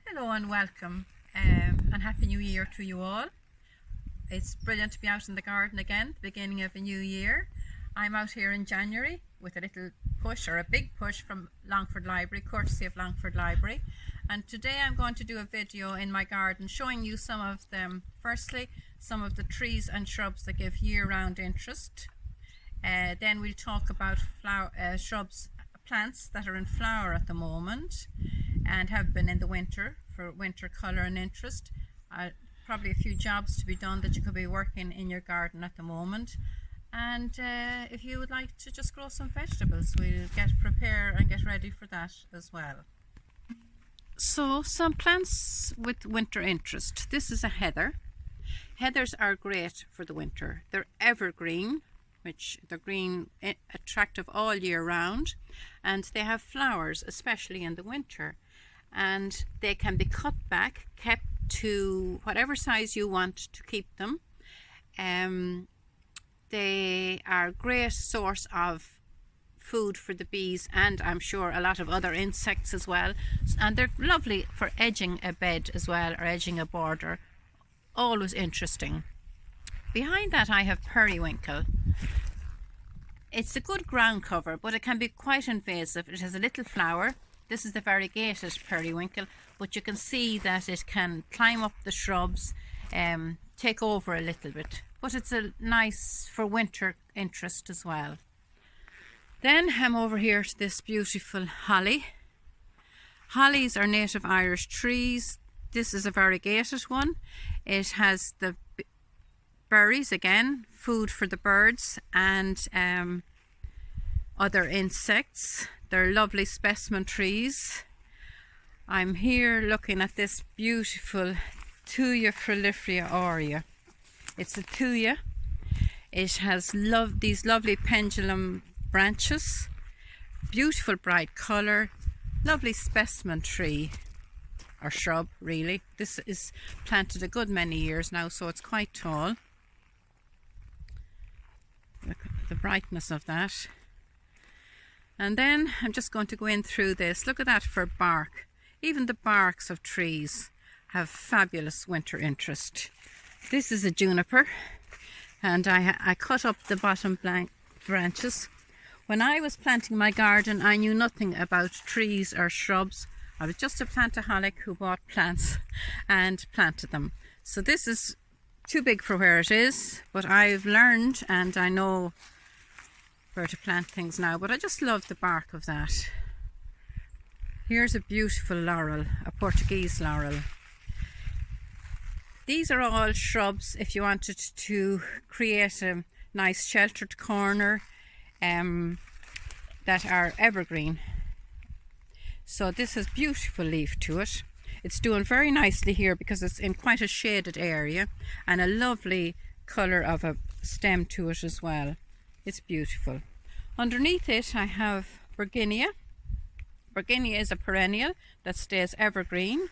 Hello and welcome and Happy New Year to you all. It's brilliant to be out in the garden again, beginning of a new year. I'm out here in January with a little push or a big push from Longford Library, courtesy of Longford Library. And today I'm going to do a video in my garden showing you some of them. Firstly, some of the trees and shrubs that give year-round interest. Then we'll talk about plants that are in flower at the moment and have been in the winter for winter colour and interest. Probably a few jobs to be done that you could be working in your garden at the moment. And if you would like to just grow some vegetables, we'll prepare and get ready for that as well. So some plants with winter interest. This is a heather. Heathers are great for the winter. They're evergreen, which they're green, attractive all year round, and they have flowers, especially in the winter. And they can be cut back, kept to whatever size you want to keep them. They are a great source of food for the bees and I'm sure a lot of other insects as well. And they're lovely for edging a bed as well, or edging a border. Always interesting. Behind that I have periwinkle. It's a good ground cover, but it can be quite invasive. It has a little flower. This is the variegated periwinkle, but you can see that it can climb up the shrubs, take over a little bit. But it's a nice for winter interest as well. Then I'm over here to this beautiful holly. Hollies are native Irish trees. This is a variegated one. It has the berries, again, food for the birds and other insects. They're lovely specimen trees. I'm here looking at this beautiful Thuja frulifera aurea. It's a thuja. It has these lovely pendulum branches, beautiful bright colour, lovely specimen tree or shrub really. This is planted a good many years now, so it's quite tall. Look at the brightness of that. And then I'm just going to go in through this. Look at that for bark. Even the barks of trees have fabulous winter interest. This is a juniper, and I cut up the bottom blank branches. When I was planting my garden, I knew nothing about trees or shrubs. I was just a plantaholic who bought plants and planted them. So this is too big for where it is, but I've learned and I know where to plant things now. But I just love the bark of that. Here's a beautiful laurel, a Portuguese laurel. These are all shrubs if you wanted to create a nice sheltered corner that are evergreen. So this has beautiful leaf to it. It's doing very nicely here because it's in quite a shaded area and a lovely colour of a stem to it as well. It's beautiful. Underneath it I have Virginia. Virginia is a perennial that stays evergreen.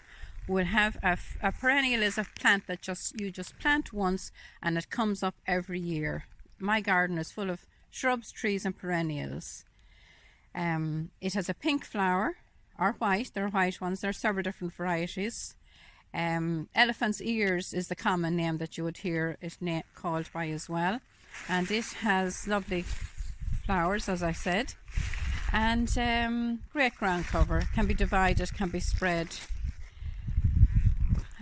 We'll have a perennial is a plant that you just plant once and it comes up every year. My garden is full of shrubs, trees and perennials. It has a pink flower or white. There are white ones. There are several different varieties. Elephant's ears is the common name that you would hear it called by as well. And it has lovely flowers, as I said. And great ground cover. Can be divided, can be spread.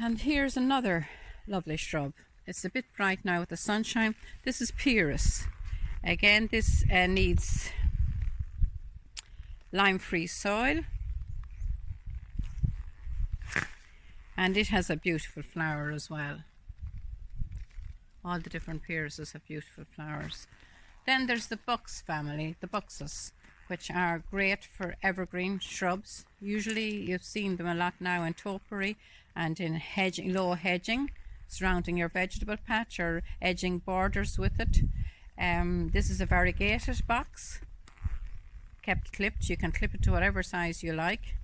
And here's another lovely shrub. It's a bit bright now with the sunshine. This is Pears. Again, this needs lime-free soil. And it has a beautiful flower as well. All the different Pearses have beautiful flowers. Then there's the bucks family, the buxus, which are great for evergreen shrubs. Usually you've seen them a lot now in topiary and in hedging, low hedging, surrounding your vegetable patch or edging borders with it. This is a variegated box, kept clipped. You can clip it to whatever size you like.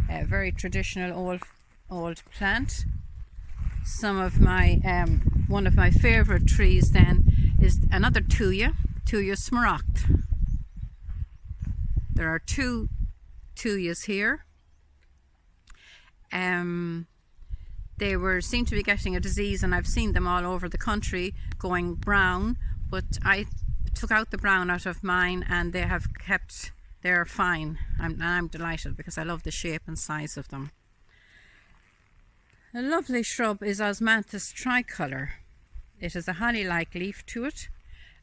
A very traditional old plant. Some of my one of my favorite trees then is another Thuja smaragd. There are two Thujas here. They seem to be getting a disease, and I've seen them all over the country going brown, but I took out the brown out of mine and they're fine. I'm delighted because I love the shape and size of them. A lovely shrub is Osmanthus tricolor. It has a holly-like leaf to it,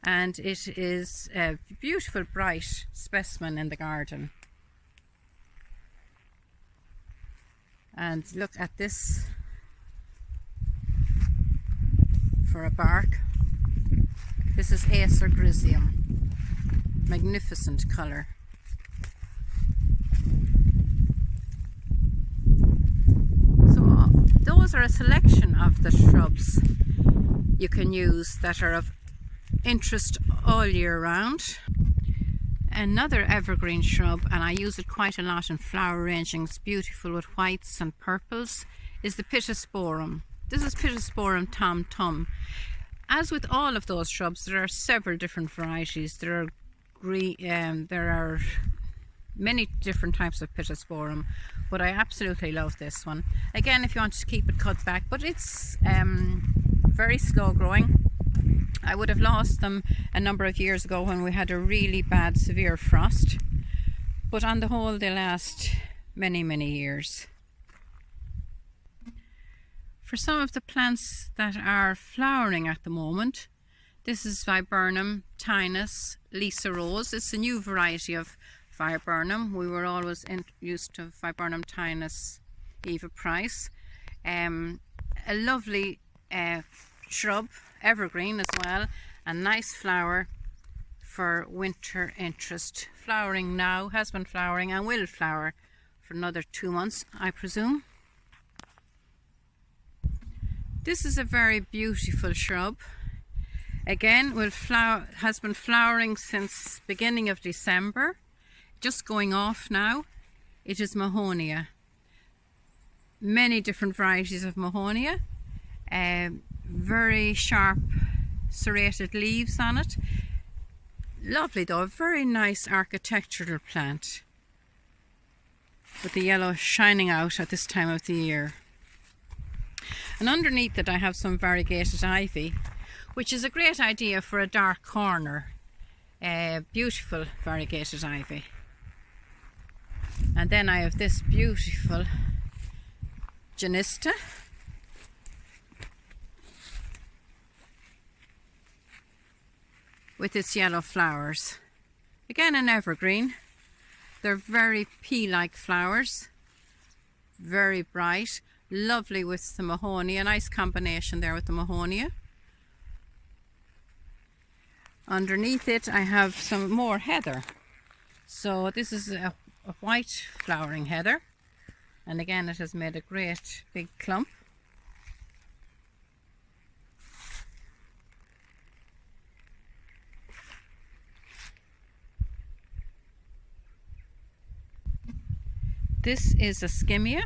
and it is a beautiful bright specimen in the garden. And look at this for a bark. This is Acer griseum. Magnificent colour. So those are a selection of the shrubs you can use that are of interest all year round. Another evergreen shrub, and I use it quite a lot in flower arrangings, beautiful with whites and purples, is the Pittosporum. This is Pittosporum tom tum. As with all of those shrubs, there are several different varieties. There are many different types of Pittosporum, but I absolutely love this one. Again, if you want to keep it cut back, but it's very slow growing. I would have lost them a number of years ago when we had a really bad severe frost, but on the whole they last many years. For some of the plants that are flowering at the moment, this is Viburnum, Tinus, Lisa Rose. It's a new variety of Viburnum. We were always used to Viburnum, Tinus, Eva Price. A lovely shrub, evergreen as well, a nice flower for winter interest. Flowering now, has been flowering and will flower for another 2 months, I presume. This is a very beautiful shrub. Again, has been flowering since beginning of December, just going off now. It is Mahonia. Many different varieties of Mahonia. Very sharp serrated leaves on it. Lovely though, a very nice architectural plant with the yellow shining out at this time of the year. And underneath it I have some variegated ivy, which is a great idea for a dark corner. Beautiful variegated ivy. And then I have this beautiful Genista. With its yellow flowers. Again an evergreen. They're very pea-like flowers. Very bright. Lovely with the Mahonia. A nice combination there with the Mahonia. Underneath it I have some more heather. So this is a white flowering heather. And again it has made a great big clump. This is a skimmia.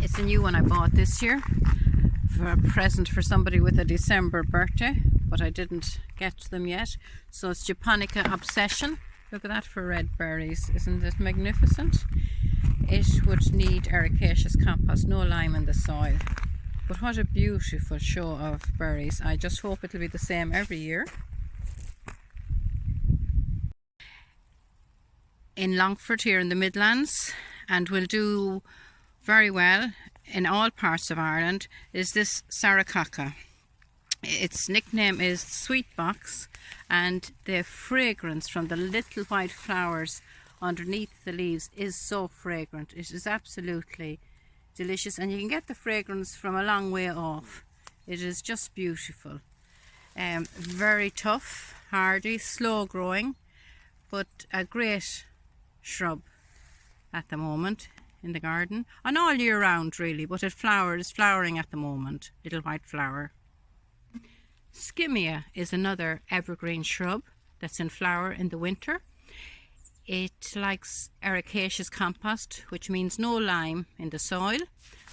It's a new one I bought this year for a present for somebody with a December birthday, but I didn't get them yet. So it's Japonica Obsession. Look at that for red berries. Isn't it magnificent? It would need ericaceous compost, no lime in the soil. But what a beautiful show of berries. I just hope it'll be the same every year. In Longford here in the Midlands, and will do very well in all parts of Ireland, is this Saracocca. Its nickname is Sweet Box, and the fragrance from the little white flowers underneath the leaves is so fragrant. It is absolutely delicious, and you can get the fragrance from a long way off. It is just beautiful. Very tough, hardy, slow growing, but a great shrub at the moment in the garden, and all year round really, but it is flowering at the moment, little white flower. Skimmia is another evergreen shrub that's in flower in the winter. It likes ericaceous compost, which means no lime in the soil,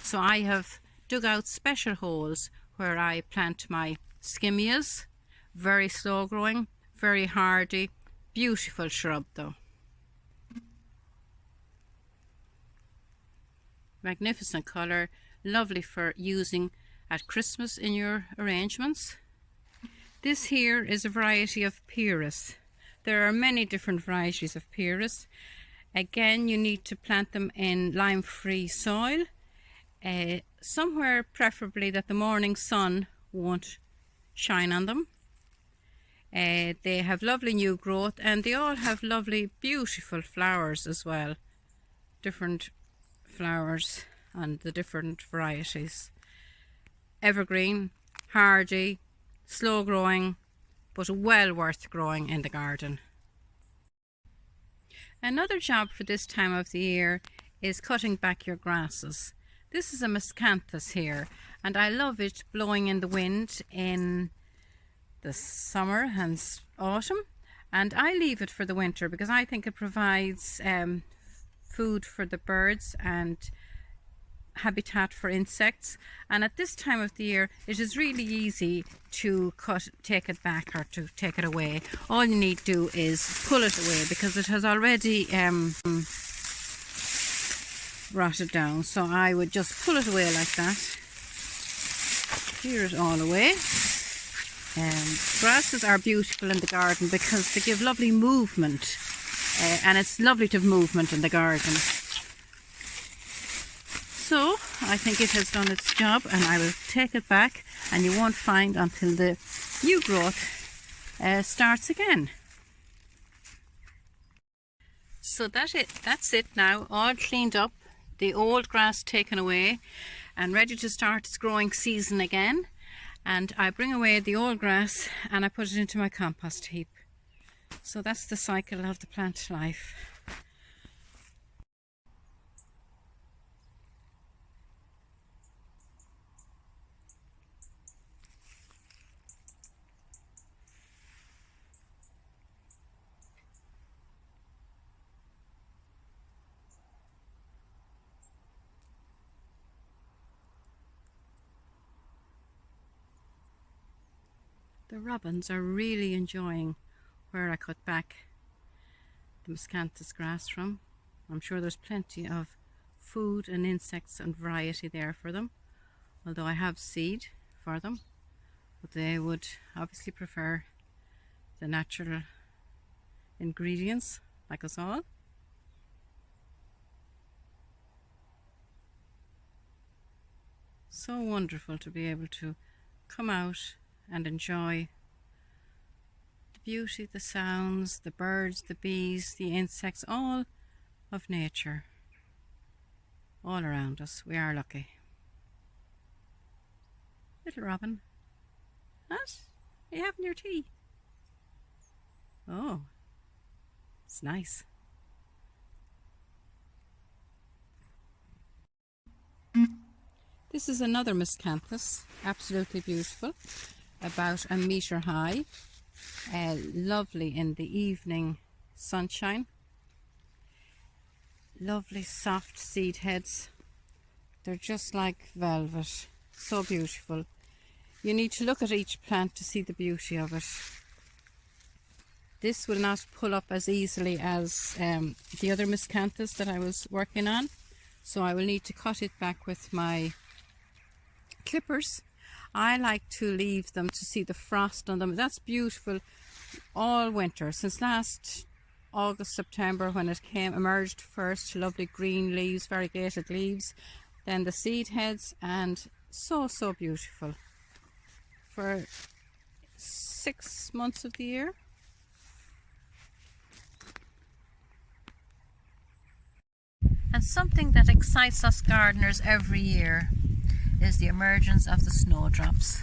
so I have dug out special holes where I plant my skimmias. Very slow growing, very hardy, beautiful shrub though. magnificent colour, lovely for using at Christmas in your arrangements. This here is a variety of Pears. There are many different varieties of Pears. Again, you need to plant them in lime-free soil, somewhere preferably that the morning sun won't shine on them. They have lovely new growth, and they all have lovely, beautiful flowers as well. Different flowers and the different varieties. Evergreen, hardy, slow growing, but well worth growing in the garden. Another job for this time of the year is cutting back your grasses. This is a miscanthus here, and I love it blowing in the wind in the summer and autumn, and I leave it for the winter because I think it provides food for the birds and habitat for insects. And at this time of the year it is really easy to take it back or to take it away. All you need to do is pull it away because it has already rotted down. So I would just pull it away like that, clear it all away. Grasses are beautiful in the garden because they give lovely movement, and it's lovely to have movement in the garden. So I think it has done its job, and I will take it back, and you won't find until the new growth starts again. So that's it now, all cleaned up, the old grass taken away and ready to start its growing season again. And I bring away the old grass and I put it into my compost heap. So that's the cycle of the plant life. The robins are really enjoying where I cut back the miscanthus grass from. I'm sure there's plenty of food and insects and variety there for them, although I have seed for them, but they would obviously prefer the natural ingredients like us all. So wonderful to be able to come out and enjoy the beauty, the sounds, the birds, the bees, the insects, all of nature, all around us. We are lucky. Little robin, what? Are you having your tea? Oh, it's nice. This is another miscanthus, absolutely beautiful, about a metre high, lovely in the evening sunshine. Lovely soft seed heads, they're just like velvet, so beautiful. You need to look at each plant to see the beauty of it. This will not pull up as easily as the other miscanthus that I was working on, so I will need to cut it back with my clippers. I like to leave them to see the frost on them. That's beautiful all winter, since last August, September, when it emerged first. Lovely green leaves, variegated leaves, then the seed heads, and so beautiful for 6 months of the year. And something that excites us gardeners every year is the emergence of the snowdrops.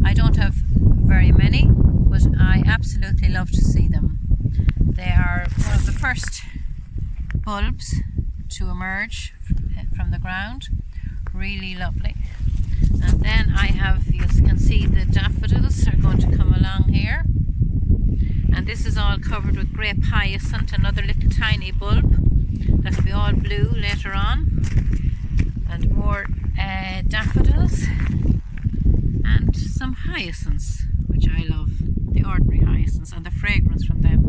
I don't have very many, but I absolutely love to see them. They are one of the first bulbs to emerge from the ground. Really lovely. And then I have, you can see, the daffodils are going to come along here. And this is all covered with grape hyacinth, another little tiny bulb that will be all blue later on. And more daffodils and some hyacinths, which I love, the ordinary hyacinths, and the fragrance from them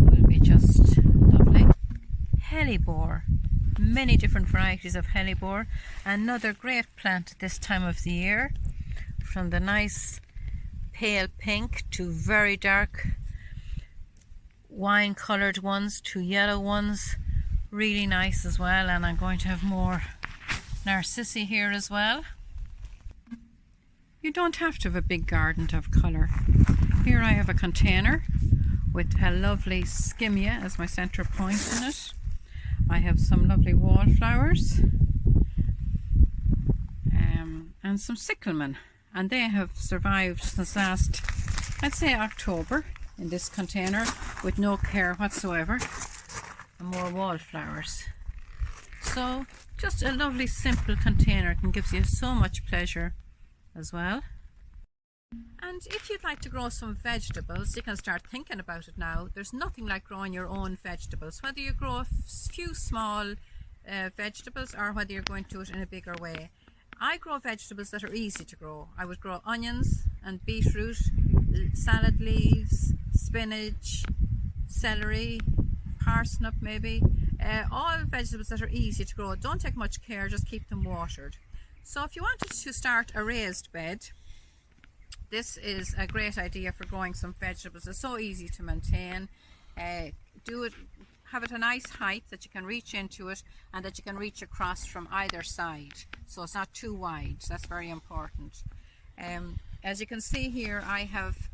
will be just lovely. Hellebore, many different varieties of hellebore. Another great plant at this time of the year, from the nice pale pink to very dark wine coloured ones to yellow ones. Really nice as well. And I'm going to have more narcissi here as well. You don't have to have a big garden to have colour. Here I have a container with a lovely skimmia as my centre point in it. I have some lovely wallflowers and some cyclamen, and they have survived since last, I'd say, October in this container with no care whatsoever, and more wallflowers. So just a lovely simple container can give you so much pleasure as well. And if you'd like to grow some vegetables, you can start thinking about it now. There's nothing like growing your own vegetables, whether you grow a few small vegetables or whether you're going to do it in a bigger way. I grow vegetables that are easy to grow. I would grow onions and beetroot, salad leaves, spinach, celery, parsnip maybe, all vegetables that are easy to grow. Don't take much care, just keep them watered. So if you wanted to start a raised bed, this is a great idea for growing some vegetables. It's so easy to maintain. Have it a nice height that you can reach into it and that you can reach across from either side, so it's not too wide. That's very important. As you can see here, I have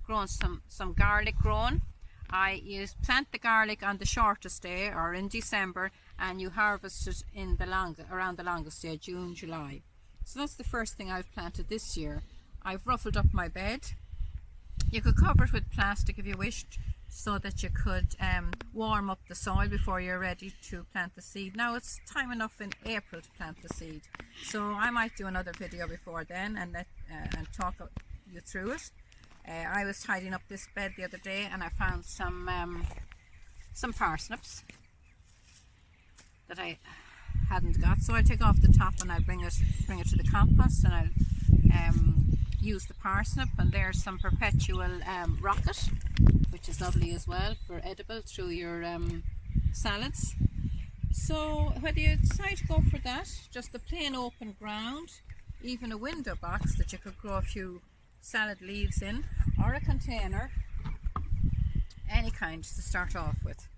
grown some garlic grown. You plant the garlic on the shortest day or in December, and you harvest it in around the longest day, June, July. So that's the first thing I've planted this year. I've ruffled up my bed. You could cover it with plastic if you wished, so that you could warm up the soil before you're ready to plant the seed. Now it's time enough in April to plant the seed, so I might do another video before then and talk you through it. I was tidying up this bed the other day and I found some parsnips that I hadn't got, so I'll take off the top and I'll bring it to the compost, and I'll use the parsnip. And there's some perpetual rocket, which is lovely as well for edible through your salads. So whether you decide to go for that, just the plain open ground, even a window box that you could grow a few salad leaves in, or a container, any kind to start off with.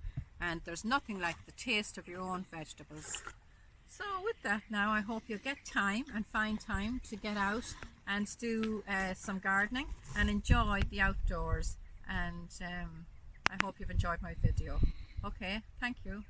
And there's nothing like the taste of your own vegetables. So with that now, I hope you'll get time and find time to get out and do some gardening and enjoy the outdoors. And I hope you've enjoyed my video. Okay, thank you.